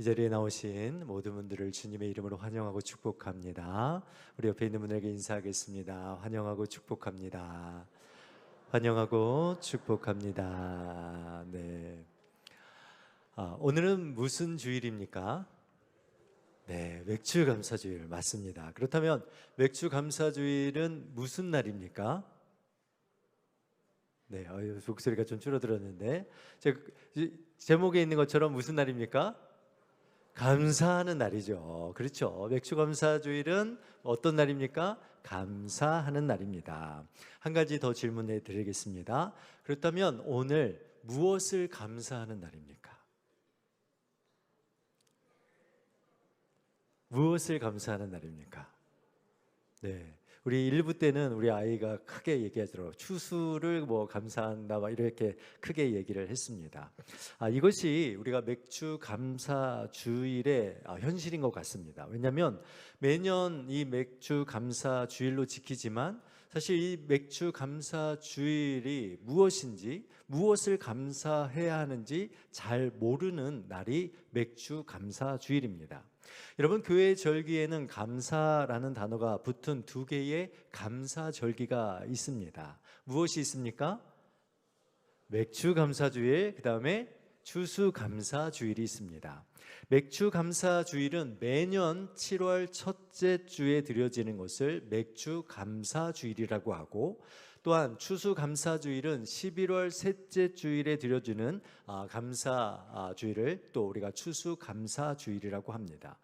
이 자리에 나오신 모든 분들을 주님의 이름으로 환영하고 축복합니다. 우리 옆에 있는 분에게 인사하겠습니다. 환영하고 축복합니다. 환영하고 축복합니다. 네. 오늘은 무슨 주일입니까? 네, 맥주감사주일 맞습니다. 그렇다면 맥주감사주일은 무슨 날입니까? 네, 목소리가 좀 줄어들었는데 제목에 있는 것처럼 무슨 날입니까? 감사하는 날이죠. 그렇죠. 맥주감사주일은 어떤 날입니까? 감사하는 날입니다. 한 가지 더 질문해 드리겠습니다. 그렇다면 오늘 무엇을 감사하는 날입니까? 무엇을 감사하는 날입니까? 네. 우리 일부 때는 우리 아이가 크게 얘기하더라고요. 추수를 감사한다 막 이렇게 크게 얘기를 했습니다. 이것이 우리가 맥주 감사 주일의 현실인 것 같습니다. 왜냐하면 매년 이 맥주 감사 주일로 지키지만 사실 이 맥주 감사 주일이 무엇인지 무엇을 감사해야 하는지 잘 모르는 날이 맥주 감사 주일입니다. 여러분, 교회 절기에는 감사라는 단어가 붙은 두 개의 감사 절기가 있습니다. 무엇이 있습니까? 맥주 감사 주일, 그 다음에 추수 감사 주일이 있습니다. 맥주 감사 주일은 매년 7월 첫째 주에 드려지는 것을 맥주 감사 주일이라고 하고, 또한 추수 감사 주일은 11월 셋째 주일에 드려지는 감사 주일을 또 우리가 추수 감사 주일이라고 합니다.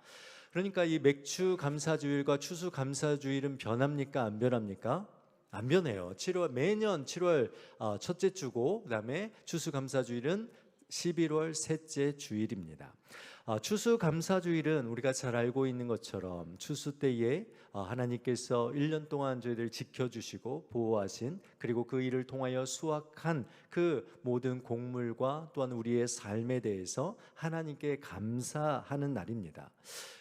그러니까 이 맥주 감사 주일과 추수 감사 주일은 변합니까? 안 변합니까? 안 변해요. 매년 7월 첫째 주고, 그다음에 추수 감사 주일은 11월 셋째 주일입니다. 추수감사주일은 우리가 잘 알고 있는 것처럼 추수 때에 하나님께서 1년 동안 저희들 지켜주시고 보호하신, 그리고 그 일을 통하여 수확한 그 모든 곡물과 또한 우리의 삶에 대해서 하나님께 감사하는 날입니다.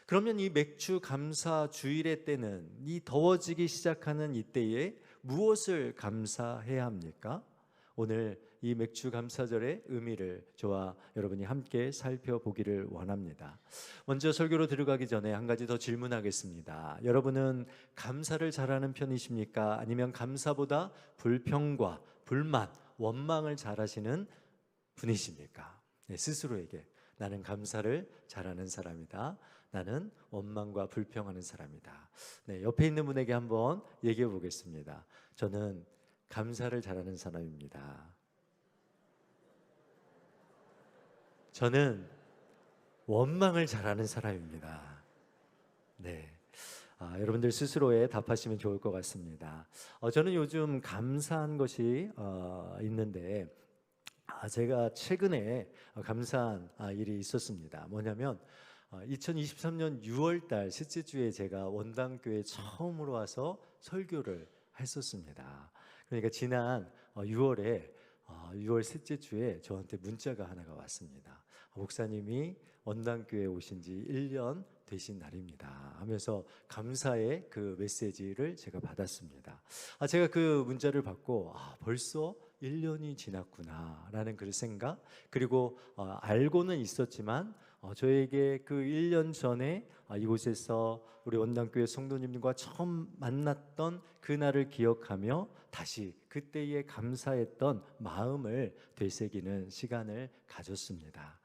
그러면 이 맥주 감사 주일의 때는, 이 더워지기 시작하는 이때에 무엇을 감사해야 합니까? 오늘 이 맥주 감사절의 의미를 저와 여러분이 함께 살펴보기를 원합니다. 먼저 설교로 들어가기 전에 한 가지 더 질문하겠습니다. 여러분은 감사를 잘하는 편이십니까? 아니면 감사보다 불평과 불만, 원망을 잘하시는 분이십니까? 네, 스스로에게 나는 감사를 잘하는 사람이다, 나는 원망과 불평하는 사람이다. 네, 옆에 있는 분에게 한번 얘기해 보겠습니다. 저는 감사를 잘하는 사람입니다. 저는 원망을 잘하는 사람입니다. 네, 여러분들 스스로에 답하시면 좋을 것 같습니다. 저는 요즘 감사한 것이 있는데, 제가 최근에 감사한 일이 있었습니다. 뭐냐면 2023년 6월 달 셋째 주에 제가 원당교회 처음으로 와서 설교를 했었습니다. 그러니까 지난 6월 셋째 주에 저한테 문자가 하나가 왔습니다. 목사님이 원당교회에 오신 지 1년 되신 날입니다 하면서 감사의 그 메시지를 제가 받았습니다. 제가 그 문자를 받고 벌써 1년이 지났구나 라는 그 생각, 그리고 알고는 있었지만 저에게 그 1년 전에 이곳에서 우리 원당교회 성도님들과 처음 만났던 그날을 기억하며 다시 그때의 감사했던 마음을 되새기는 시간을 가졌습니다.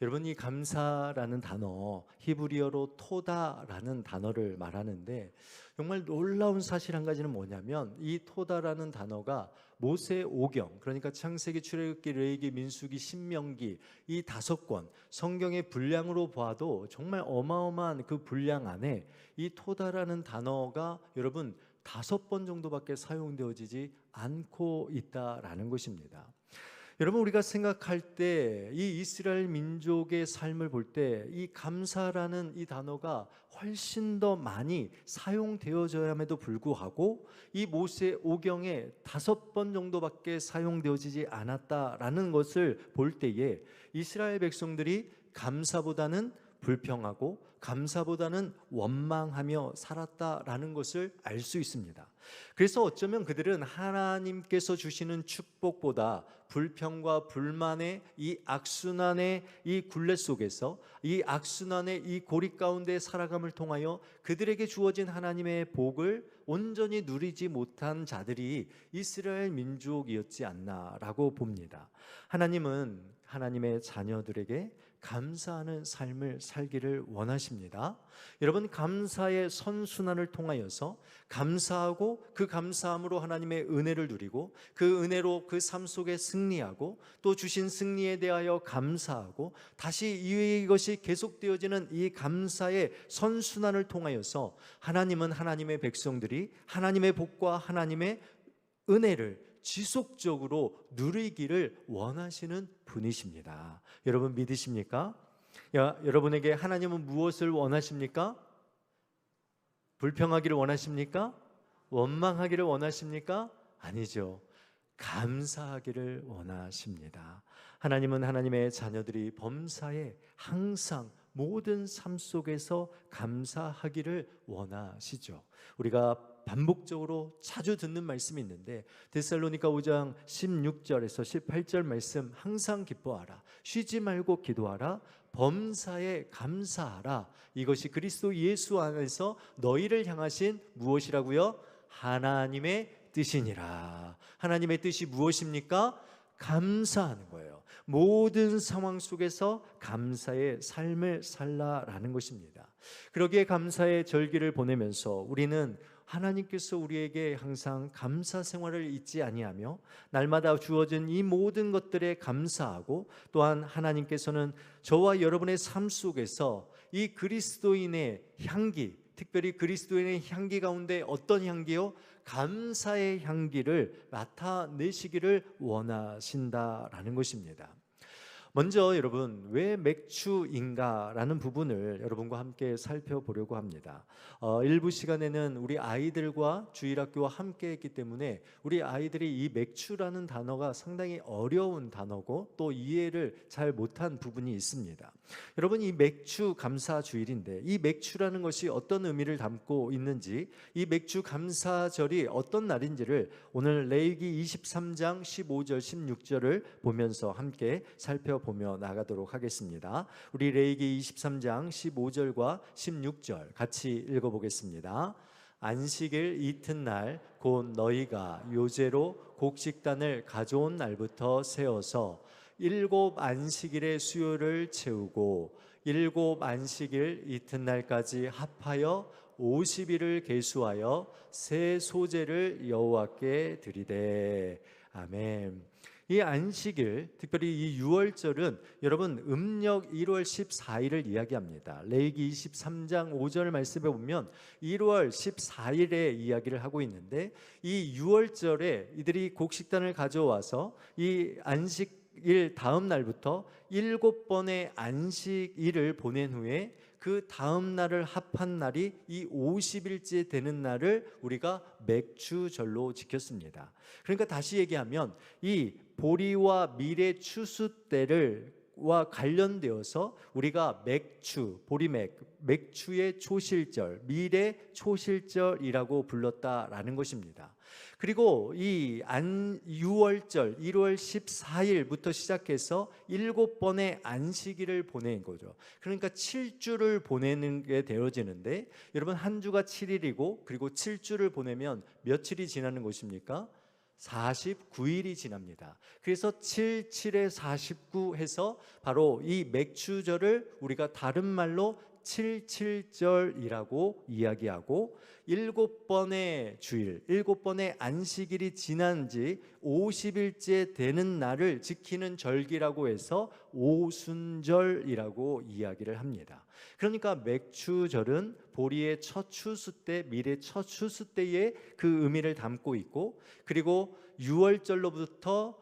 여러분, 이 감사라는 단어, 히브리어로 토다라는 단어를 말하는데, 정말 놀라운 사실 한 가지는 뭐냐면 이 토다라는 단어가 모세 오경, 그러니까 창세기, 출애굽기, 레위기, 민수기, 신명기 이 5권 성경의 분량으로 봐도 정말 어마어마한 그 분량 안에 이 토다라는 단어가 여러분 5번 정도밖에 사용되어지지 않고 있다라는 것입니다. 여러분, 우리가 생각할 때 이 이스라엘 민족의 삶을 볼 때 이 감사라는 이 단어가 훨씬 더 많이 사용되어져야함에도 불구하고 이 모세 오경에 5번 정도밖에 사용되어지지 않았다라는 것을 볼 때에 이스라엘 백성들이 감사보다는 불평하고 감사보다는 원망하며 살았다라는 것을 알 수 있습니다. 그래서 어쩌면 그들은 하나님께서 주시는 축복보다 불평과 불만의 이 악순환의 이 굴레 속에서, 이 악순환의 이 고리 가운데 살아감을 통하여 그들에게 주어진 하나님의 복을 온전히 누리지 못한 자들이 이스라엘 민족이었지 않나라고 봅니다. 하나님은 하나님의 자녀들에게 감사하는 삶을 살기를 원하십니다. 여러분, 감사의 선순환을 통하여서 감사하고 그 감사함으로 하나님의 은혜를 누리고 그 은혜로 그 삶 속에 승리하고 또 주신 승리에 대하여 감사하고 다시 이것이 계속되어지는 이 감사의 선순환을 통하여서 하나님은 하나님의 백성들이 하나님의 복과 하나님의 은혜를 지속적으로 누리기를 원하시는 분이십니다. 여러분 믿으십니까? 여러분에게 하나님은 무엇을 원하십니까? 불평하기를 원하십니까? 원망하기를 원하십니까? 아니죠. 감사하기를 원하십니다. 하나님은 하나님의 자녀들이 범사에 항상 모든 삶 속에서 감사하기를 원하시죠. 우리가 반복적으로 자주 듣는 말씀이 있는데 데살로니가 5장 16절에서 18절 말씀, 항상 기뻐하라, 쉬지 말고 기도하라, 범사에 감사하라. 이것이 그리스도 예수 안에서 너희를 향하신 무엇이라고요? 하나님의 뜻이니라. 하나님의 뜻이 무엇입니까? 감사하는 거예요. 모든 상황 속에서 감사의 삶을 살라라는 것입니다. 그러기에 감사의 절기를 보내면서 우리는 하나님께서 우리에게 항상 감사 생활을 잊지 아니하며 날마다 주어진 이 모든 것들에 감사하고, 또한 하나님께서는 저와 여러분의 삶 속에서 이 그리스도인의 향기, 특별히 그리스도인의 향기 가운데 어떤 향기요? 감사의 향기를 나타내시기를 원하신다라는 것입니다. 먼저 여러분, 왜 맥주인가라는 부분을 여러분과 함께 살펴보려고 합니다. 일부 시간에는 우리 아이들과 주일학교와 함께 했기 때문에 우리 아이들이 이 맥주라는 단어가 상당히 어려운 단어고 또 이해를 잘 못한 부분이 있습니다. 여러분, 이 맥주 감사 주일인데 이 맥주라는 것이 어떤 의미를 담고 있는지, 이 맥주 감사절이 어떤 날인지를 오늘 레위기 23장 15절 16절을 보면서 함께 살펴보며 나가도록 하겠습니다. 우리 레위기 23장 15절과 16절 같이 읽어보겠습니다. 안식일 이튿날 곧 너희가 요제로 곡식단을 가져온 날부터 세어서 7 안식일의 수요를 채우고 7 안식일 이튿날까지 합하여 50일을 계수하여 새 소제를 여호와께 드리되. 아멘. 이 안식일, 특별히 이 유월절은 여러분 음력 1월 14일을 이야기합니다. 레위기 23장 5절 말씀에 보면 1월 14일에 이야기를 하고 있는데, 이 유월절에 이들이 곡식단을 가져와서 이 안식일 다음 날부터 7번의 안식일을 보낸 후에 그 다음 날을 합한 날이 이 50일째 되는 날을 우리가 맥주절로 지켰습니다. 그러니까 다시 얘기하면 이 보리와 밀의 추수 때와 관련되어서 우리가 맥주, 보리맥, 맥주의 초실절, 밀의 초실절이라고 불렀다라는 것입니다. 그리고 이 유월절 1월 14일부터 시작해서 7번의 안식일을 보낸 거죠. 그러니까 7주를 보내는 게 되어지는데, 여러분 한 주가 7일이고 그리고 7주를 보내면 며칠이 지나는 것입니까? 49일이 지납니다. 그래서 7, 7에 49 해서 바로 이 맥주절을 우리가 다른 말로 77절이라고 이야기하고, 7번의 주일, 7번의 안식일이 지난 지 50일째 되는 날을 지키는 절기라고 해서 오순절이라고 이야기를 합니다. 그러니까 맥주절은 보리의 첫 추수 때, 밀의 첫 추수 때의 그 의미를 담고 있고, 그리고 유월절로부터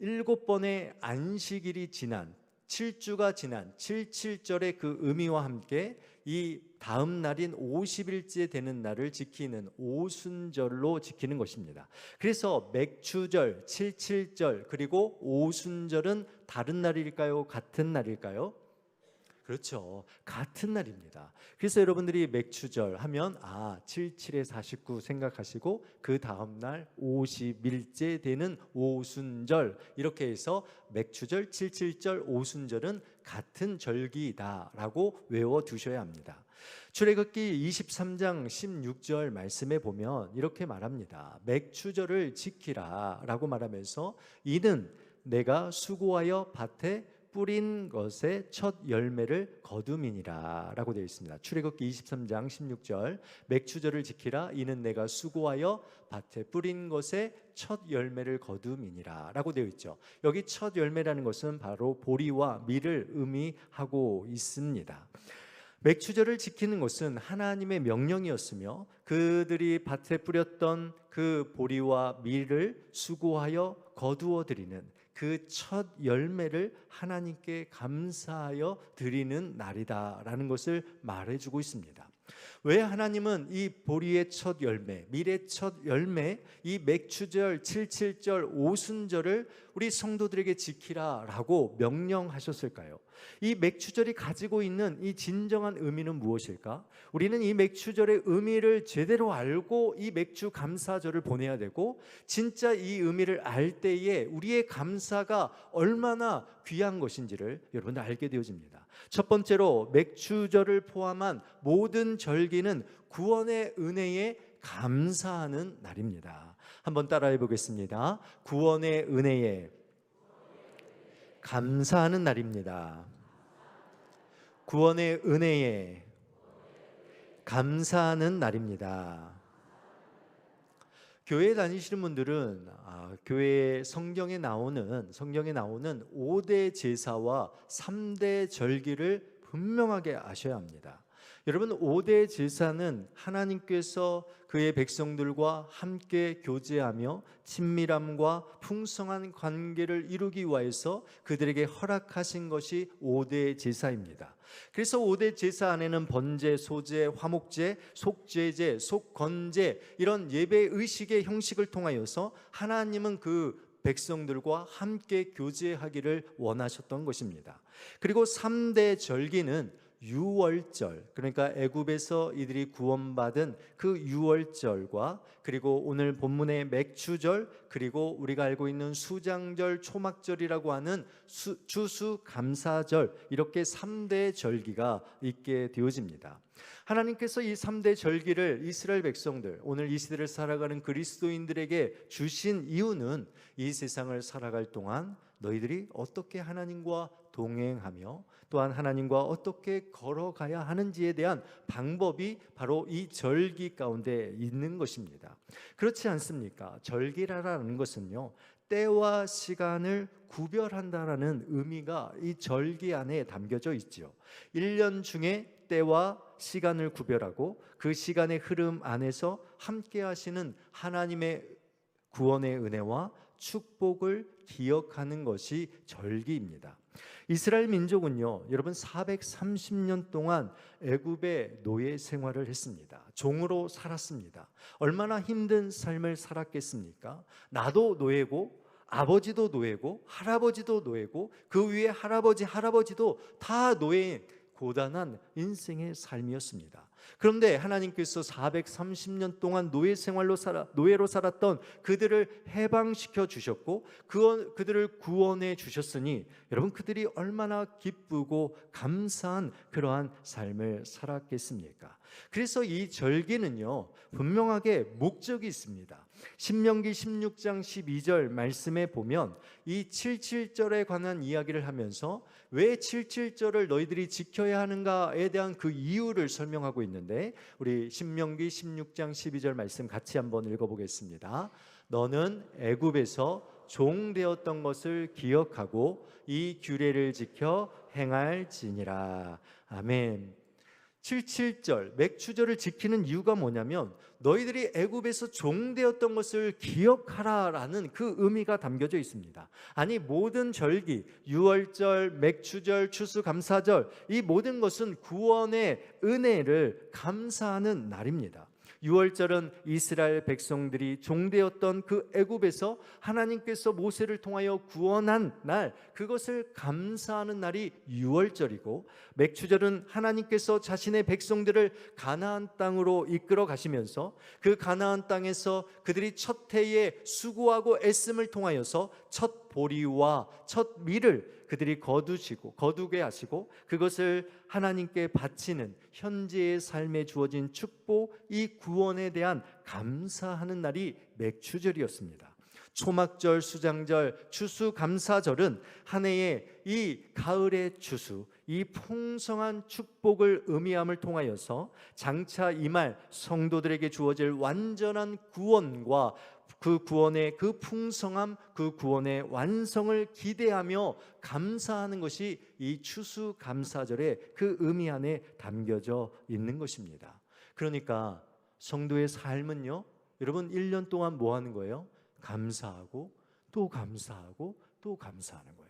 7번의 안식일이 지난 7주가 지난 77절의 그 의미와 함께 이 다음 날인 50일째 되는 날을 지키는 오순절로 지키는 것입니다. 그래서 맥주절, 77절 그리고 오순절은 다른 날일까요? 같은 날일까요? 그렇죠. 같은 날입니다. 그래서 여러분들이 맥추절 하면 77에 49 생각하시고 그 다음 날 50일째 되는 오순절, 이렇게 해서 맥추절, 77절, 오순절은 같은 절기다라고 외워두셔야 합니다. 출애굽기 23장 16절 말씀에 보면 이렇게 말합니다. 맥추절을 지키라 라고 말하면서 이는 내가 수고하여 밭에 뿌린 것의 첫 열매를 거둠이니라 라고 되어 있습니다. 출애굽기 23장 16절, 맥추절을 지키라 이는 내가 수고하여 밭에 뿌린 것의 첫 열매를 거둠이니라 라고 되어 있죠. 여기 첫 열매라는 것은 바로 보리와 밀을 의미하고 있습니다. 맥추절을 지키는 것은 하나님의 명령이었으며 그들이 밭에 뿌렸던 그 보리와 밀을 수고하여 거두어 드리는 그 첫 열매를 하나님께 감사하여 드리는 날이다라는 것을 말해주고 있습니다. 왜 하나님은 이 보리의 첫 열매, 밀의 첫 열매, 이 맥추절, 77절, 오순절을 우리 성도들에게 지키라라고 명령하셨을까요? 이 맥추절이 가지고 있는 이 진정한 의미는 무엇일까? 우리는 이 맥추절의 의미를 제대로 알고 이 맥주 감사절을 보내야 되고, 진짜 이 의미를 알 때에 우리의 감사가 얼마나 귀한 것인지를 여러분들 알게 되어집니다. 첫 번째로 맥추절을 포함한 모든 절기는 구원의 은혜에 감사하는 날입니다. 한번 따라해 보겠습니다. 구원의 은혜에 감사하는 날입니다. 구원의 은혜에 감사하는 날입니다. 교회 다니시는 분들은 교회 성경에 나오는 5대 제사와 3대 절기를 분명하게 아셔야 합니다. 여러분, 5대 제사는 하나님께서 그의 백성들과 함께 교제하며 친밀함과 풍성한 관계를 이루기 위해서 그들에게 허락하신 것이 5대 제사입니다. 그래서 5대 제사 안에는 번제, 소제, 화목제, 속죄제, 속건제, 이런 예배 의식의 형식을 통하여서 하나님은 그 백성들과 함께 교제하기를 원하셨던 것입니다. 그리고 3대 절기는 유월절, 그러니까 애굽에서 이들이 구원받은 그 유월절과, 그리고 오늘 본문의 맥추절, 그리고 우리가 알고 있는 수장절, 초막절이라고 하는 추수감사절, 이렇게 3대 절기가 있게 되어집니다. 하나님께서 이 3대 절기를 이스라엘 백성들, 오늘 이 시대를 살아가는 그리스도인들에게 주신 이유는 이 세상을 살아갈 동안 너희들이 어떻게 하나님과 동행하며 또한 하나님과 어떻게 걸어가야 하는지에 대한 방법이 바로 이 절기 가운데 있는 것입니다. 그렇지 않습니까? 절기라는 것은요, 때와 시간을 구별한다라는 의미가 이 절기 안에 담겨져 있죠. 1년 중에 때와 시간을 구별하고 그 시간의 흐름 안에서 함께 하시는 하나님의 구원의 은혜와 축복을 기억하는 것이 절기입니다. 이스라엘 민족은요, 여러분 430년 동안 애굽의 노예 생활을 했습니다. 종으로 살았습니다. 얼마나 힘든 삶을 살았겠습니까? 나도 노예고 아버지도 노예고 할아버지도 노예고 그 위에 할아버지도 다 노예인 고단한 인생의 삶이었습니다. 그런데 하나님께서 430년 동안 노예로 살았던 그들을 해방시켜 주셨고 그들을 구원해 주셨으니 여러분, 그들이 얼마나 기쁘고 감사한 그러한 삶을 살았겠습니까? 그래서 이 절기는요, 분명하게 목적이 있습니다. 신명기 16장 12절 말씀에 보면 이 77절에 관한 이야기를 하면서 왜 77절을 너희들이 지켜야 하는가에 대한 그 이유를 설명하고 있는데, 우리 신명기 16장 12절 말씀 같이 한번 읽어보겠습니다. 너는 애굽에서 종 되었던 것을 기억하고 이 규례를 지켜 행할지니라. 아멘. 77절 맥추절을 지키는 이유가 뭐냐면 너희들이 애굽에서 종되었던 것을 기억하라라는 그 의미가 담겨져 있습니다. 아니, 모든 절기, 유월절, 맥추절, 추수감사절, 이 모든 것은 구원의 은혜를 감사하는 날입니다. 유월절은 이스라엘 백성들이 종되었던 그 애굽에서 하나님께서 모세를 통하여 구원한 날, 그것을 감사하는 날이 유월절이고, 맥추절은 하나님께서 자신의 백성들을 가나안 땅으로 이끌어 가시면서 그 가나안 땅에서 그들이 첫 해에 수고하고 애씀을 통하여서 첫 보리와 첫 밀을 그들이 거두게 하시고 그것을 하나님께 바치는 현재의 삶에 주어진 축복, 이 구원에 대한 감사하는 날이 맥추절이었습니다. 초막절, 수장절, 추수감사절은 한 해의 이 가을의 추수, 이 풍성한 축복을 의미함을 통하여서 장차 이말 성도들에게 주어질 완전한 구원과 그 구원의 그 풍성함, 그 구원의 완성을 기대하며 감사하는 것이 이 추수감사절의 그 의미 안에 담겨져 있는 것입니다. 그러니까 성도의 삶은요, 여러분 1년 동안 뭐 하는 거예요? 감사하고 또 감사하고 또 감사하는 거예요.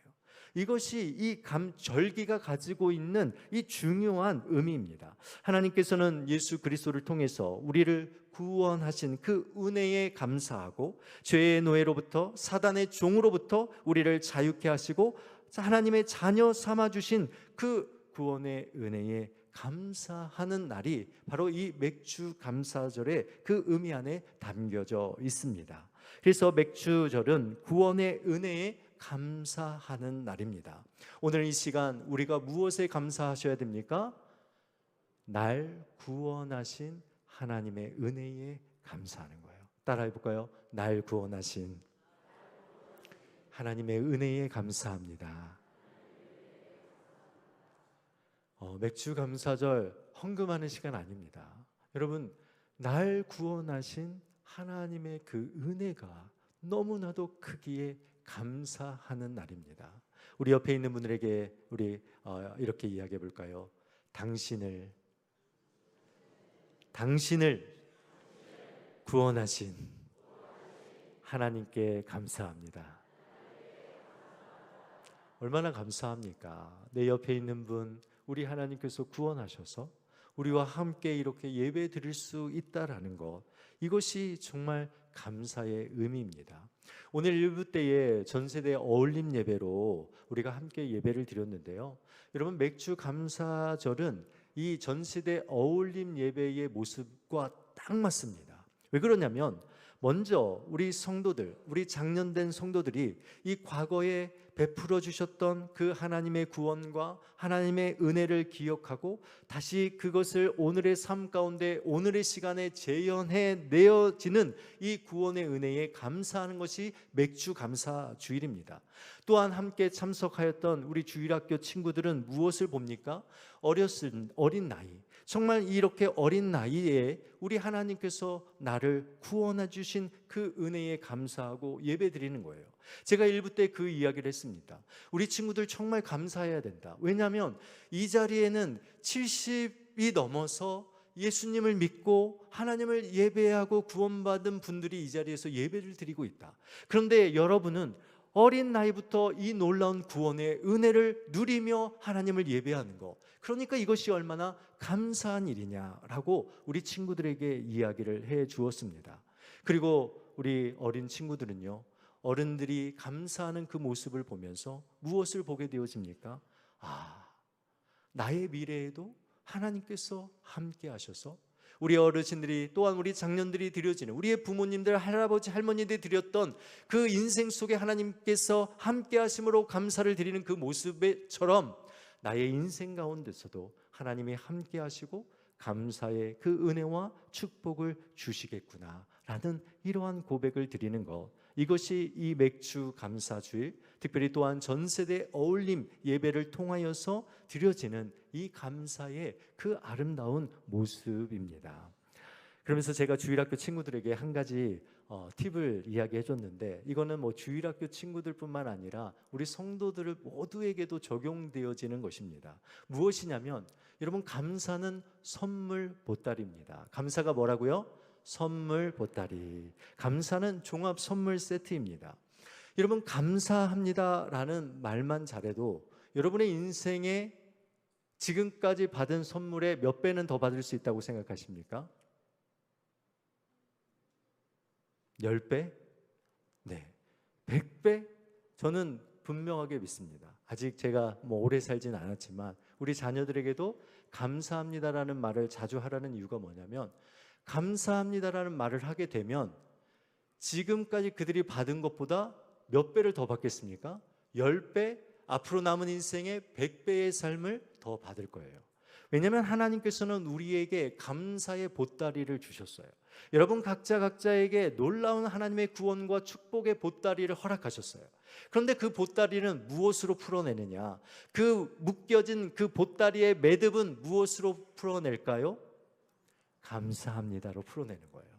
이것이 이 절기가 가지고 있는 이 중요한 의미입니다. 하나님께서는 예수 그리스도를 통해서 우리를 구원하신 그 은혜에 감사하고 죄의 노예로부터 사단의 종으로부터 우리를 자유케 하시고 하나님의 자녀 삼아 주신 그 구원의 은혜에 감사하는 날이 바로 이 맥주 감사절의 그 의미 안에 담겨져 있습니다. 그래서 맥주절은 구원의 은혜에 감사하는 날입니다. 오늘 이 시간 우리가 무엇에 감사하셔야 됩니까? 날 구원하신 하나님의 은혜에 감사하는 거예요. 따라해 볼까요? 날 구원하신 하나님의 은혜에 감사합니다. 맥주 감사절 헌금하는 시간 아닙니다. 여러분, 날 구원하신 하나님의 그 은혜가 너무나도 크기에 감사하는 날입니다. 우리 옆에 있는 분들에게 우리 이렇게 이야기해 볼까요? 당신을 구원하신 하나님께 감사합니다. 얼마나 감사합니까? 내 옆에 있는 분, 우리 하나님께서 구원하셔서 우리와 함께 이렇게 예배 드릴 수 있다라는 것, 이것이 정말 감사의 의미입니다. 오늘 일부 때에 전세대 어울림 예배로 우리가 함께 예배를 드렸는데요. 여러분, 맥주 감사절은 이 전세대 어울림 예배의 모습과 딱 맞습니다. 왜 그러냐면 먼저 우리 성도들, 우리 장년된 성도들이 이 과거에 베풀어 주셨던 그 하나님의 구원과 하나님의 은혜를 기억하고 다시 그것을 오늘의 삶 가운데 오늘의 시간에 재현해 내어지는 이 구원의 은혜에 감사하는 것이 맥주 감사 주일입니다. 또한 함께 참석하였던 우리 주일학교 친구들은 무엇을 봅니까? 어린 나이, 정말 이렇게 어린 나이에 우리 하나님께서 나를 구원해 주신 그 은혜에 감사하고 예배 드리는 거예요. 제가 일부 때 그 이야기를 했습니다. 우리 친구들 정말 감사해야 된다. 왜냐하면 이 자리에는 70이 넘어서 예수님을 믿고 하나님을 예배하고 구원받은 분들이 이 자리에서 예배를 드리고 있다. 그런데 여러분은 어린 나이부터 이 놀라운 구원의 은혜를 누리며 하나님을 예배하는 것, 그러니까 이것이 얼마나 감사한 일이냐라고 우리 친구들에게 이야기를 해 주었습니다. 그리고 우리 어린 친구들은요, 어른들이 감사하는 그 모습을 보면서 무엇을 보게 되어집니까? 나의 미래에도 하나님께서 함께 하셔서 우리 어르신들이 또한 우리 장년들이 드려지는 우리의 부모님들, 할아버지, 할머니들이 드렸던 그 인생 속에 하나님께서 함께 하심으로 감사를 드리는 그 모습처럼 나의 인생 가운데서도 하나님이 함께 하시고 감사의 그 은혜와 축복을 주시겠구나라는 이러한 고백을 드리는 것, 이것이 이 맥주 감사주일, 특별히 또한 전세대 어울림 예배를 통하여서 드려지는 이 감사의 그 아름다운 모습입니다. 그러면서 제가 주일학교 친구들에게 한 가지 팁을 이야기해 줬는데, 이거는 뭐 주일학교 친구들뿐만 아니라 우리 성도들 모두에게도 적용되어지는 것입니다. 무엇이냐면, 여러분, 감사는 선물 보따리입니다. 감사가 뭐라고요? 선물 보따리. 감사는 종합 선물 세트입니다. 여러분, 감사합니다라는 말만 잘해도 여러분의 인생에 지금까지 받은 선물의 몇 배는 더 받을 수 있다고 생각하십니까? 10배? 네. 100배? 저는 분명하게 믿습니다. 아직 제가 오래 살진 않았지만 우리 자녀들에게도 감사합니다라는 말을 자주 하라는 이유가 뭐냐면, 감사합니다라는 말을 하게 되면 지금까지 그들이 받은 것보다 몇 배를 더 받겠습니까? 10배, 앞으로 남은 인생의 100배의 삶을 더 받을 거예요. 왜냐하면 하나님께서는 우리에게 감사의 보따리를 주셨어요. 여러분 각자에게 놀라운 하나님의 구원과 축복의 보따리를 허락하셨어요. 그런데 그 보따리는 무엇으로 풀어내느냐? 그 묶여진 그 보따리의 매듭은 무엇으로 풀어낼까요? 감사합니다로 풀어내는 거예요.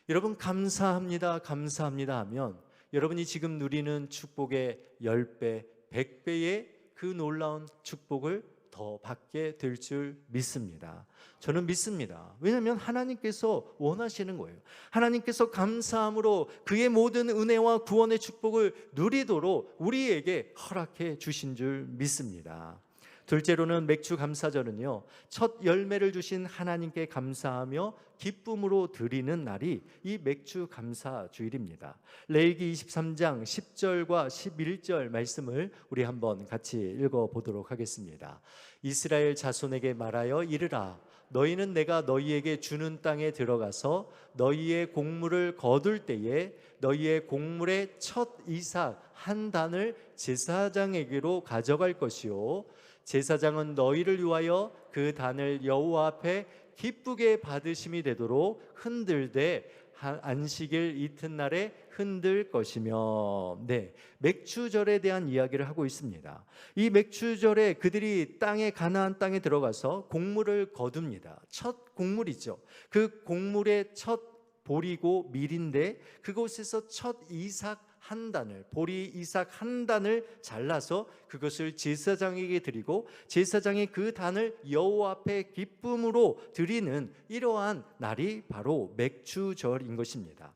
여러분 감사합니다, 감사합니다 하면 여러분이 지금 누리는 축복의 10배, 100배의 그 놀라운 축복을 더 받게 될 줄 믿습니다. 저는 믿습니다. 왜냐하면 하나님께서 원하시는 거예요. 하나님께서 감사함으로 그의 모든 은혜와 구원의 축복을 누리도록 우리에게 허락해 주신 줄 믿습니다. 둘째로는 맥주 감사절은요, 첫 열매를 주신 하나님께 감사하며 기쁨으로 드리는 날이 이 맥주 감사 주일입니다. 레위기 23장 10절과 11절 말씀을 우리 한번 같이 읽어보도록 하겠습니다. 이스라엘 자손에게 말하여 이르라, 너희는 내가 너희에게 주는 땅에 들어가서 너희의 곡물을 거둘 때에 너희의 곡물의 첫 이삭 한 단을 제사장에게로 가져갈 것이요, 제사장은 너희를 위하여 그 단을 여호와 앞에 기쁘게 받으심이 되도록 흔들되 안식일 이튿날에 흔들 것이며. 네, 맥주절에 대한 이야기를 하고 있습니다. 이 맥주절에 그들이 가나안 땅에 들어가서 곡물을 거둡니다. 첫 곡물이죠. 그 곡물의 첫 보리고 밀인데 그곳에서 첫 이삭 한 단을, 보리 이삭 한 단을 잘라서 그것을 제사장에게 드리고 제사장이 그 단을 여호와 앞에 기쁨으로 드리는 이러한 날이 바로 맥주절인 것입니다.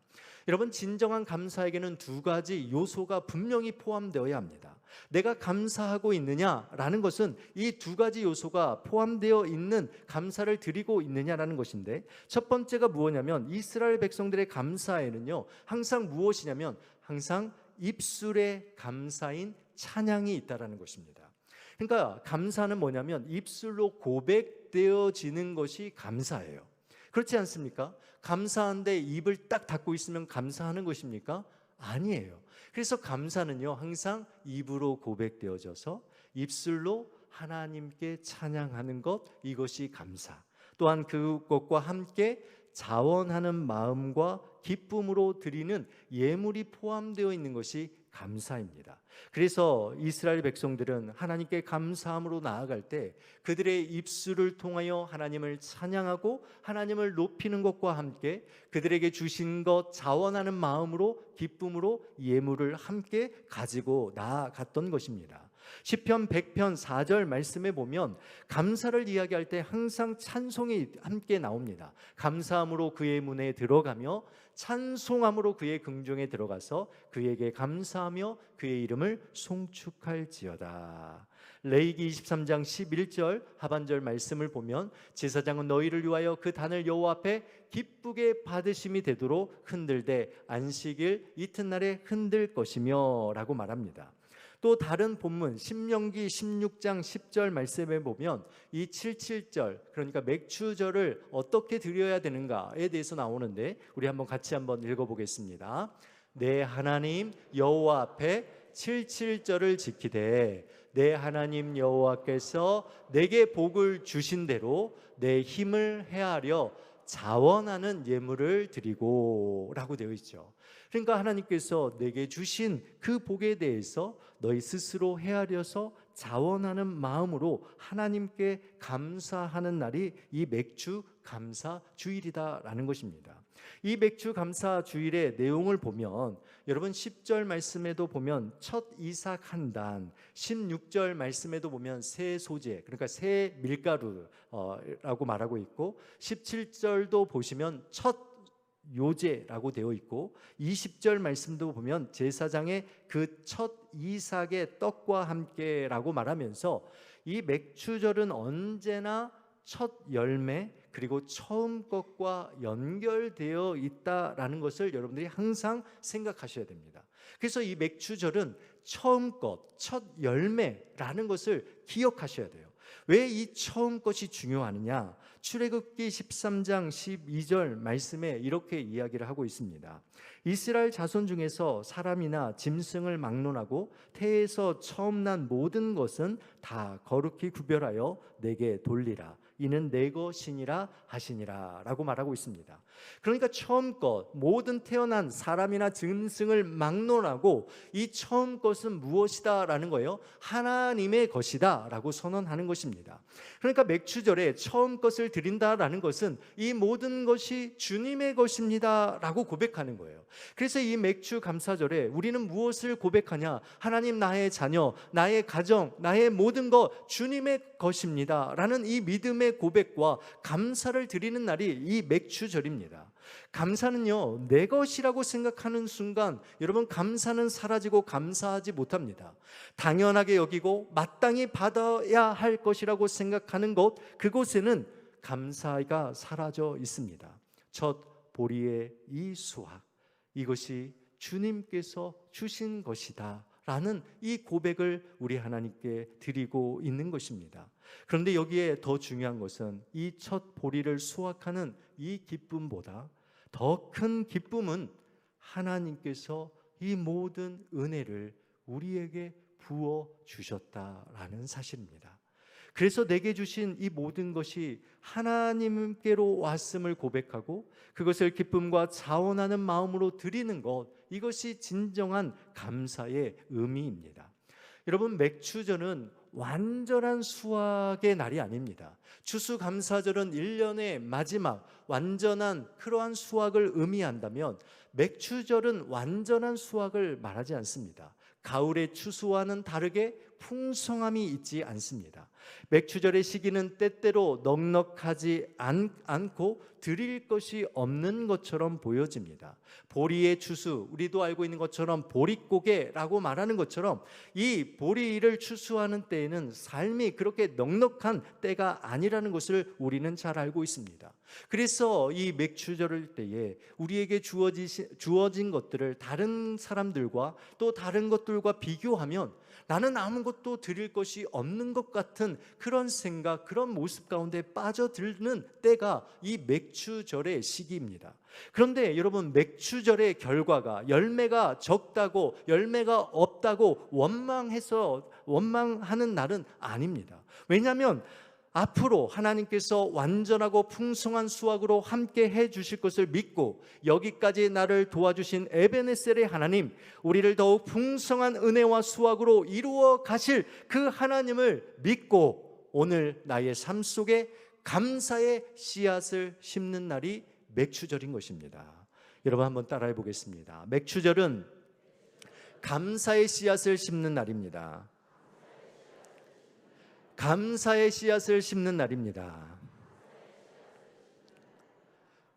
여러분, 진정한 감사에게는 두 가지 요소가 분명히 포함되어야 합니다. 내가 감사하고 있느냐라는 것은 이 두 가지 요소가 포함되어 있는 감사를 드리고 있느냐라는 것인데, 첫 번째가 무엇이냐면 이스라엘 백성들의 감사에는요 항상 무엇이냐면 항상 입술에 감사인 찬양이 있다라는 것입니다. 그러니까 감사는 뭐냐면 입술로 고백되어지는 것이 감사예요. 그렇지 않습니까? 감사한데 입을 딱 닫고 있으면 감사하는 것입니까? 아니에요. 그래서 감사는요 항상 입으로 고백되어져서 입술로 하나님께 찬양하는 것, 이것이 감사. 또한 그것과 함께 자원하는 마음과 기쁨으로 드리는 예물이 포함되어 있는 것이 감사입니다. 그래서 이스라엘 백성들은 하나님께 감사함으로 나아갈 때 그들의 입술을 통하여 하나님을 찬양하고 하나님을 높이는 것과 함께 그들에게 주신 것 자원하는 마음으로 기쁨으로 예물을 함께 가지고 나아갔던 것입니다. 시편 100편 4절 말씀에 보면 감사를 이야기할 때 항상 찬송이 함께 나옵니다. 감사함으로 그의 문에 들어가며 찬송함으로 그의 궁중에 들어가서 그에게 감사하며 그의 이름을 송축할지어다. 레위기 23장 11절 하반절 말씀을 보면 제사장은 너희를 위하여 그 단을 여호와 앞에 기쁘게 받으심이 되도록 흔들되 안식일 이튿날에 흔들 것이며 라고 말합니다. 또 다른 본문 신명기 16장 10절 말씀에 보면 이 77절, 그러니까 맥주절을 어떻게 드려야 되는가에 대해서 나오는데 우리 같이 한번 읽어보겠습니다. 내 하나님 여호와 앞에 77절을 지키되 내 하나님 여호와께서 내게 복을 주신 대로 내 힘을 헤아려 자원하는 예물을 드리고 라고 되어 있죠. 그러니까 하나님께서 내게 주신 그 복에 대해서 너희 스스로 헤아려서 자원하는 마음으로 하나님께 감사하는 날이 이 맥주 감사 주일이다라는 것입니다. 이 맥주 감사 주일의 내용을 보면 여러분 10절 말씀에도 보면 첫 이삭 한 단, 16절 말씀에도 보면 새 소재, 그러니까 새 밀가루라고 말하고 있고 17절도 보시면 첫 요제라고 되어 있고 20절 말씀도 보면 제사장의 그 첫 이삭의 떡과 함께라고 말하면서 이 맥주절은 언제나 첫 열매 그리고 처음 것과 연결되어 있다라는 것을 여러분들이 항상 생각하셔야 됩니다. 그래서 이 맥주절은 처음 것, 첫 열매라는 것을 기억하셔야 돼요. 왜 이 처음 것이 중요하느냐? 출애굽기 13장 12절 말씀에 이렇게 이야기를 하고 있습니다. 이스라엘 자손 중에서 사람이나 짐승을 막론하고 태에서 처음 난 모든 것은 다 거룩히 구별하여 내게 돌리라. 이는 내 것이니라 하시니라 라고 말하고 있습니다. 그러니까 처음 것, 모든 태어난 사람이나 짐승을 막론하고 이 처음 것은 무엇이다 라는 거예요. 하나님의 것이다 라고 선언하는 것입니다. 그러니까 맥주절에 처음 것을 드린다라는 것은 이 모든 것이 주님의 것입니다 라고 고백하는 거예요. 그래서 이 맥주 감사절에 우리는 무엇을 고백하냐? 하나님, 나의 자녀, 나의 가정, 나의 모든 것 주님의 것입니다 라는 이 믿음의 고백과 감사를 드리는 날이 이 맥주절입니다. 감사는요, 내 것이라고 생각하는 순간 여러분, 감사는 사라지고 감사하지 못합니다. 당연하게 여기고 마땅히 받아야 할 것이라고 생각하는 것, 그곳에는 감사가 사라져 있습니다. 첫 보리의 이 수확, 이것이 주님께서 주신 것이다 라는 이 고백을 우리 하나님께 드리고 있는 것입니다. 그런데 여기에 더 중요한 것은 이 첫 보리를 수확하는 이 기쁨보다 더 큰 기쁨은 하나님께서 이 모든 은혜를 우리에게 부어 주셨다라는 사실입니다. 그래서 내게 주신 이 모든 것이 하나님께로 왔음을 고백하고 그것을 기쁨과 자원하는 마음으로 드리는 것, 이것이 진정한 감사의 의미입니다. 여러분, 맥주절은 완전한 수확의 날이 아닙니다. 추수감사절은 1년의 마지막 완전한 그러한 수확을 의미한다면 맥주절은 완전한 수확을 말하지 않습니다. 가을의 추수와는 다르게 풍성함이 있지 않습니다. 맥주절의 시기는 때때로 넉넉하지 않고 드릴 것이 없는 것처럼 보여집니다. 보리의 추수, 우리도 알고 있는 것처럼 보릿고개라고 말하는 것처럼 이 보리를 추수하는 때에는 삶이 그렇게 넉넉한 때가 아니라는 것을 우리는 잘 알고 있습니다. 그래서 이 맥주절 때에 우리에게 주어진 것들을 다른 사람들과 또 다른 것들과 비교하면 나는 아무것도 드릴 것이 없는 것 같은 그런 생각, 그런 모습 가운데 빠져드는 때가 이 맥주절의 시기입니다. 그런데 여러분, 맥주절의 결과가 열매가 적다고 열매가 없다고 원망하는 날은 아닙니다. 왜냐하면 앞으로 하나님께서 완전하고 풍성한 수확으로 함께 해주실 것을 믿고 여기까지 나를 도와주신 에베네셀의 하나님, 우리를 더욱 풍성한 은혜와 수확으로 이루어 가실 그 하나님을 믿고 오늘 나의 삶 속에 감사의 씨앗을 심는 날이 맥주절인 것입니다. 여러분, 한번 따라해 보겠습니다. 맥주절은 감사의 씨앗을 심는 날입니다. 감사의 씨앗을 심는 날입니다.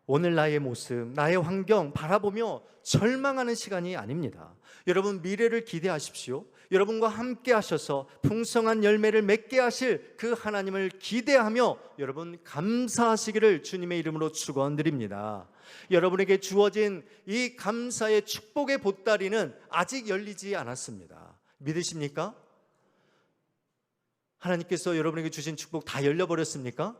오늘 나의 모습, 나의 환경 바라보며 절망하는 시간이 아닙니다. 여러분, 미래를 기대하십시오. 여러분과 함께 하셔서 풍성한 열매를 맺게 하실 그 하나님을 기대하며 여러분 감사하시기를 주님의 이름으로 축원드립니다. 여러분에게 주어진 이 감사의 축복의 보따리는 아직 열리지 않았습니다. 믿으십니까? 하나님께서 여러분에게 주신 축복 다 열려버렸습니까?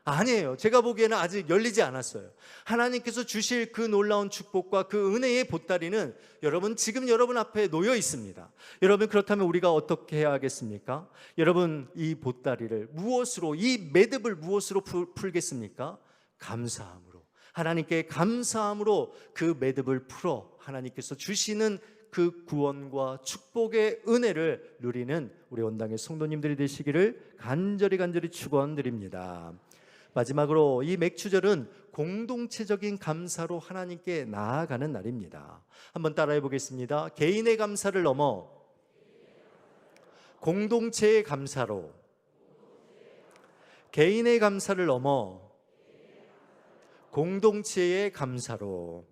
아니에요. 제가 보기에는 아직 열리지 않았어요. 하나님께서 주실 그 놀라운 축복과 그 은혜의 보따리는 여러분 지금 여러분 앞에 놓여 있습니다. 여러분, 그렇다면 우리가 어떻게 해야 하겠습니까? 여러분, 이 보따리를 무엇으로, 이 매듭을 무엇으로 풀겠습니까? 감사함으로, 하나님께 감사함으로 그 매듭을 풀어 하나님께서 주시는 그 구원과 축복의 은혜를 누리는 우리 원당의 성도님들이 되시기를 간절히 축원드립니다. 마지막으로 이 맥주절은 공동체적인 감사로 하나님께 나아가는 날입니다. 한번 따라해 보겠습니다. 개인의 감사를 넘어 공동체의 감사로, 개인의 감사를 넘어 공동체의 감사로.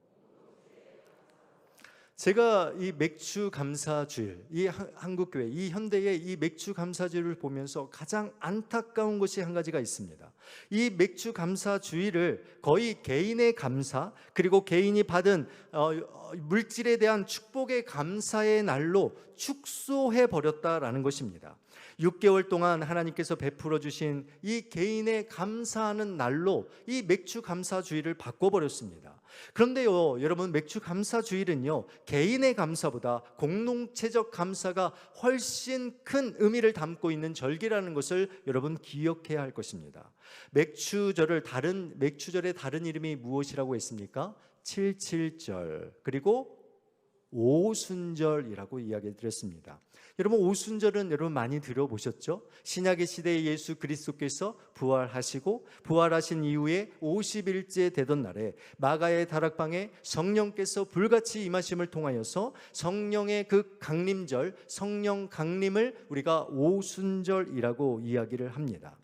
제가 이 맥주 감사주일, 이 한국교회, 이 현대의 이 맥주 감사주일을 보면서 가장 안타까운 것이 한 가지가 있습니다. 이 맥주 감사 주일을 거의 개인의 감사, 그리고 개인이 받은 물질에 대한 축복의 감사의 날로 축소해 버렸다라는 것입니다. 6개월 동안 하나님께서 베풀어 주신 이 개인의 감사하는 날로 이 맥주 감사 주일을 바꿔버렸습니다. 그런데요, 여러분, 맥주 감사 주일은요, 개인의 감사보다 공동체적 감사가 훨씬 큰 의미를 담고 있는 절기라는 것을 여러분 기억해야 할 것입니다. 맥주절의 다른 이름이 무엇이라고 했습니까? 칠칠절, 그리고 오순절이라고 이야기 드렸습니다. 여러분, 오순절은 여러분 많이 들어보셨죠? 신약의 시대에 예수 그리스도께서 부활하시고 부활하신 이후에 50일째 되던 날에 마가의 다락방에 성령께서 불같이 임하심을 통하여서 성령의 그 강림절, 성령 강림을 우리가 오순절이라고 이야기를 합니다.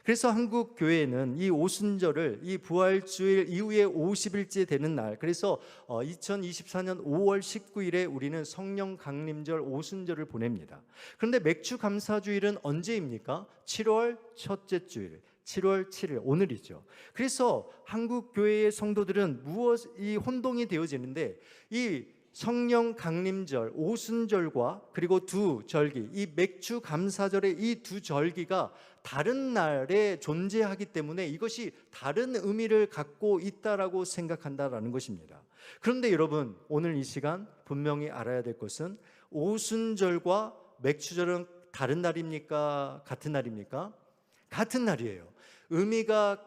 그래서 한국 교회는 이 오순절을, 이 부활주일 이후에 50일째 되는 날, 그래서 2024년 5월 19일에 우리는 성령 강림절 오순절을 보냅니다. 그런데 맥주 감사주일은 언제입니까? 7월 첫째 주일, 7월 7일, 오늘이죠. 그래서 한국 교회의 성도들은 무엇이 혼동이 되어지는데, 이 성령 강림절 오순절과 그리고 두 절기, 이 맥주 감사절의 이 두 절기가 다른 날에 존재하기 때문에 이것이 다른 의미를 갖고 있다라고 생각한다라는 것입니다. 그런데 여러분, 오늘 이 시간 분명히 알아야 될 것은 오순절과 맥주절은 다른 날입니까? 같은 날입니까? 같은 날이에요. 의미가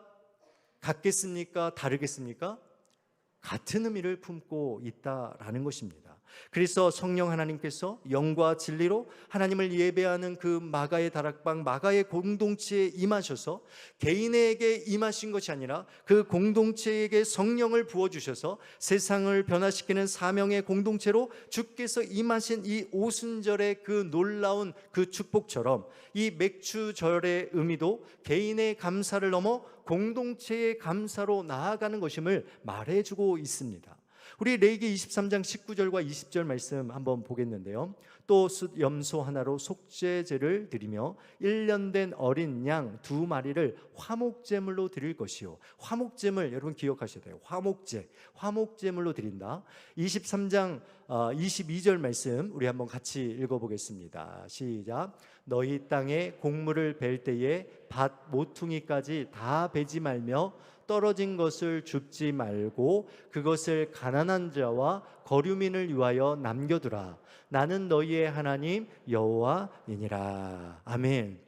같겠습니까? 다르겠습니까? 같은 의미를 품고 있다라는 것입니다. 그래서 성령 하나님께서 영과 진리로 하나님을 예배하는 그 마가의 다락방, 마가의 공동체에 임하셔서 개인에게 임하신 것이 아니라 그 공동체에게 성령을 부어주셔서 세상을 변화시키는 사명의 공동체로 주께서 임하신 이 오순절의 그 놀라운 그 축복처럼 이 맥주절의 의미도 개인의 감사를 넘어 공동체의 감사로 나아가는 것임을 말해주고 있습니다. 우리 레위기 23장 19절과 20절 말씀 한번 보겠는데요. 또 숫 염소 하나로 속죄제를 드리며 1년 된 어린 양 2마리를 화목제물로 드릴 것이요. 화목제물 여러분 기억하셔야 돼요. 화목제물로 드린다. 23장 22절 말씀 우리 한번 같이 읽어보겠습니다. 시작. 너희 땅에 곡물을 벨 때에 밭 모퉁이까지 다 베지 말며 떨어진 것을 줍지 말고 그것을 가난한 자와 거류민을 위하여 남겨두라. 나는 너희의 하나님 여호와이니라. 아멘.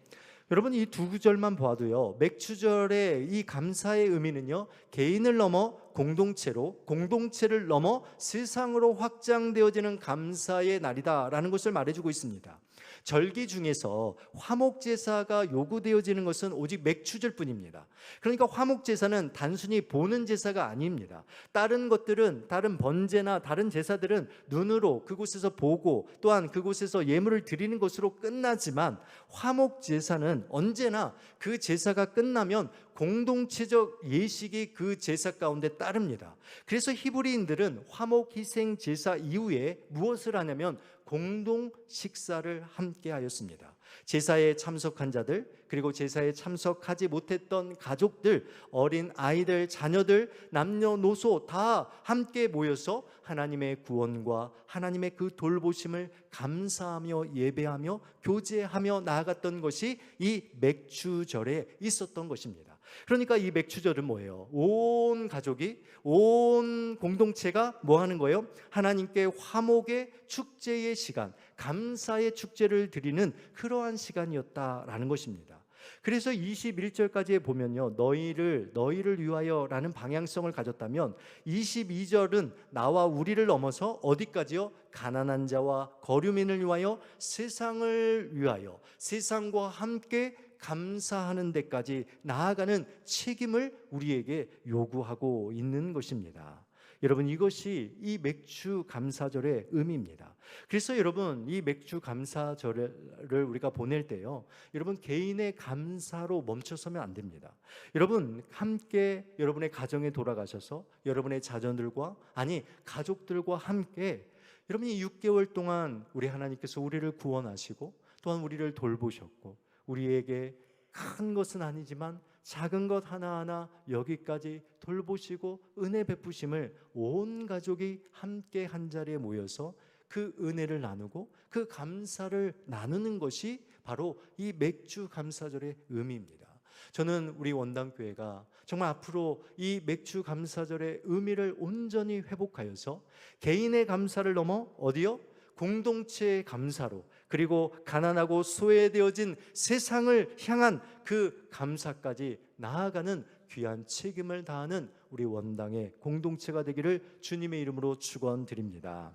여러분, 이 두 구절만 보아도요, 맥주절의 이 감사의 의미는요, 개인을 넘어 공동체로, 공동체를 넘어 세상으로 확장되어지는 감사의 날이다라는 것을 말해주고 있습니다. 절기 중에서 화목제사가 요구되어지는 것은 오직 맥주절 뿐입니다. 그러니까 화목제사는 단순히 보는 제사가 아닙니다. 다른 것들은, 다른 번제나 다른 제사들은 눈으로 그곳에서 보고 또한 그곳에서 예물을 드리는 것으로 끝나지만 화목제사는 언제나 그 제사가 끝나면 공동체적 예식이 그 제사 가운데 따릅니다. 그래서 히브리인들은 화목 희생 제사 이후에 무엇을 하냐면 공동 식사를 함께 하였습니다. 제사에 참석한 자들, 그리고 제사에 참석하지 못했던 가족들, 어린 아이들, 자녀들, 남녀노소 다 함께 모여서 하나님의 구원과 하나님의 그 돌보심을 감사하며 예배하며 교제하며 나아갔던 것이 이 맥주절에 있었던 것입니다. 그러니까 이 맥주절은 뭐예요? 온 가족이, 온 공동체가 뭐 하는 거예요? 하나님께 화목의 축제의 시간, 감사의 축제를 드리는 그러한 시간이었다라는 것입니다. 그래서 21절까지에 보면요, 너희를 위하여 라는 방향성을 가졌다면 22절은 나와 우리를 넘어서 어디까지요? 가난한 자와 거류민을 위하여, 세상을 위하여, 세상과 함께 감사하는 데까지 나아가는 책임을 우리에게 요구하고 있는 것입니다. 여러분, 이것이 이 맥주 감사절의 의미입니다. 그래서 여러분, 이 맥주 감사절을 우리가 보낼 때요, 여러분 개인의 감사로 멈춰서면 안 됩니다. 여러분 함께 여러분의 가정에 돌아가셔서 여러분의 자녀들과, 아니 가족들과 함께 여러분이 6개월 동안 우리 하나님께서 우리를 구원하시고 또한 우리를 돌보셨고 우리에게 큰 것은 아니지만 작은 것 하나하나 여기까지 돌보시고 은혜 베푸심을 온 가족이 함께 한 자리에 모여서 그 은혜를 나누고 그 감사를 나누는 것이 바로 이 맥주 감사절의 의미입니다. 저는 우리 원당교회가 정말 앞으로 이 맥주 감사절의 의미를 온전히 회복하여서 개인의 감사를 넘어 어디요? 공동체의 감사로, 그리고 가난하고 소외되어진 세상을 향한 그 감사까지 나아가는 귀한 책임을 다하는 우리 원당의 공동체가 되기를 주님의 이름으로 축원드립니다.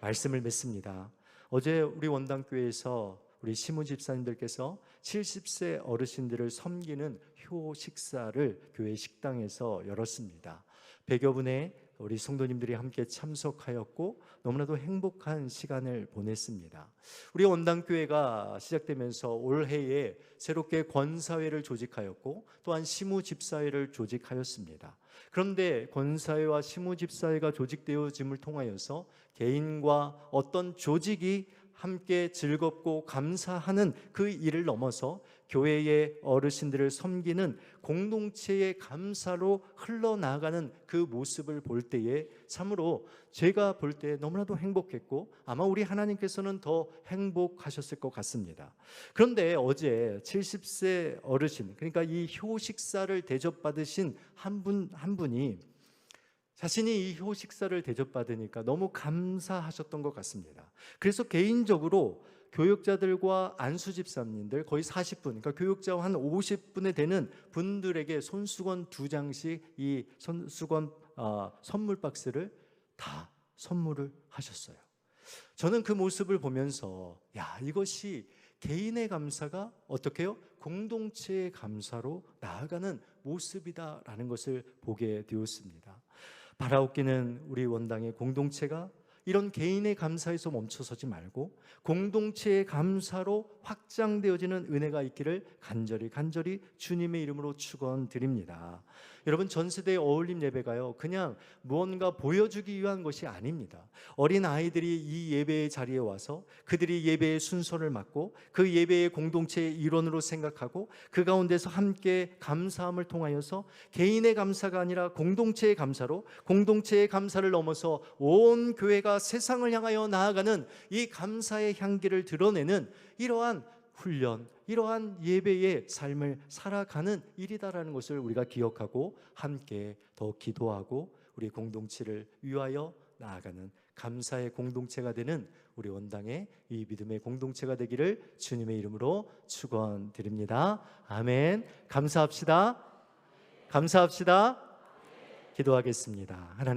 말씀을 맺습니다. 어제 우리 원당교회에서 우리 시무 집사님들께서 70세 어르신들을 섬기는 효 식사를 교회 식당에서 열었습니다. 100여 분의 우리 성도님들이 함께 참석하였고 너무나도 행복한 시간을 보냈습니다. 우리 원당교회가 시작되면서 올해에 새롭게 권사회를 조직하였고 또한 시무집사회를 조직하였습니다. 그런데 권사회와 시무집사회가 조직되어짐을 통하여서 개인과 어떤 조직이 함께 즐겁고 감사하는 그 일을 넘어서 교회의 어르신들을 섬기는 공동체의 감사로 흘러나가는 그 모습을 볼 때에 참으로 제가 볼 때 너무나도 행복했고 아마 우리 하나님께서는 더 행복하셨을 것 같습니다. 그런데 어제 70세 어르신, 그러니까 이 효식사를 대접받으신 한 분이 자신이 이 효식사를 대접받으니까 너무 감사하셨던 것 같습니다. 그래서 개인적으로 교육자들과 안수집사님들 거의 40분, 그러니까 교육자와 한 50분에 되는 분들에게 손수건 2장씩 이 손수건 선물 박스를 다 선물을 하셨어요. 저는 그 모습을 보면서 이것이 개인의 감사가 어떻게 해요? 공동체의 감사로 나아가는 모습이다라는 것을 보게 되었습니다. 바라옵기는 우리 원당의 공동체가 이런 개인의 감사에서 멈춰서지 말고 공동체의 감사로 확장되어지는 은혜가 있기를 간절히 주님의 이름으로 축원드립니다. 여러분, 전 세대의 어울림 예배가요 그냥 무언가 보여주기 위한 것이 아닙니다. 어린 아이들이 이 예배의 자리에 와서 그들이 예배의 순서를 맡고 그 예배의 공동체의 일원으로 생각하고 그 가운데서 함께 감사함을 통하여서 개인의 감사가 아니라 공동체의 감사로, 공동체의 감사를 넘어서 온 교회가 세상을 향하여 나아가는 이 감사의 향기를 드러내는 이러한 훈련, 이러한 예배의 삶을 살아가는 일이다라는 것을 우리가 기억하고 함께 더 기도하고 우리 공동체를 위하여 나아가는 감사의 공동체가 되는 우리 원당의 이 믿음의 공동체가 되기를 주님의 이름으로 축원드립니다. 아멘. 감사합시다. 기도하겠습니다. 하나님